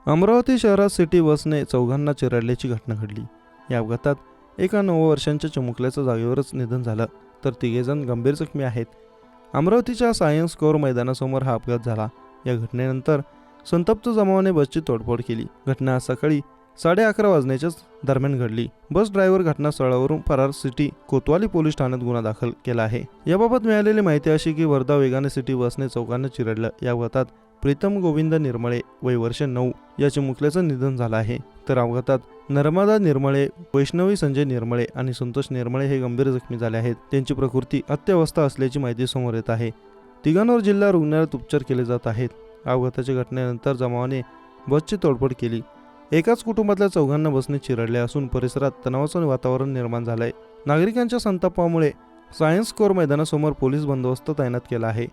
अमरावती शहरात सिटी बसने चौघांना चिरडल्याची घटना घडली। या अपघातात एका 9 वर्षांच्या चिमुकल्याचं जागेवरच निधन झालं, तर तिघेजण गंभीर जखमी आहेत। अमरावतीच्या सायन्स कोर मैदानासमोर हा अपघात झाला। या घटनेनंतर संतप्त जमावाने बसची तोडफोड केली। घटना आज सकाळी 11:30 वाजण्याच्याच दरम्यान घडली। बस ड्रायव्हर घटनास्थळावरून फरार। सिटी कोतवाली पोलीस ठाण्यात गुन्हा दाखल केला आहे। याबाबत मिळालेली माहिती अशी की वर्धा वेगाने सिटी बसने चौघांना चिरडलं। या अपघातात प्रीतम गोविंद निर्मळे वय वर्ष 9 या चिमुकल्याचं निधन झालं आहे, तर अपघातात नर्मदा निर्मळे, वैष्णवी संजय निर्मळे आणि संतोष निर्मळे हे गंभीर जखमी झाले आहेत। त्यांची प्रकृती अत्यवस्था असल्याची माहिती समोर येत आहे। तिघांवर जिल्हा रुग्णालयात उपचार केले जात आहेत। अपघाताच्या घटनेनंतर जमावाने बसची तोडफोड केली। एकाच कुटुंबातल्या चौघांना बसने चिरडले असून परिसरात तणावाचं वातावरण निर्माण झालंय। नागरिकांच्या संतापामुळे सायन्स कोर मैदानासमोर पोलीस बंदोबस्त तैनात केला आहे।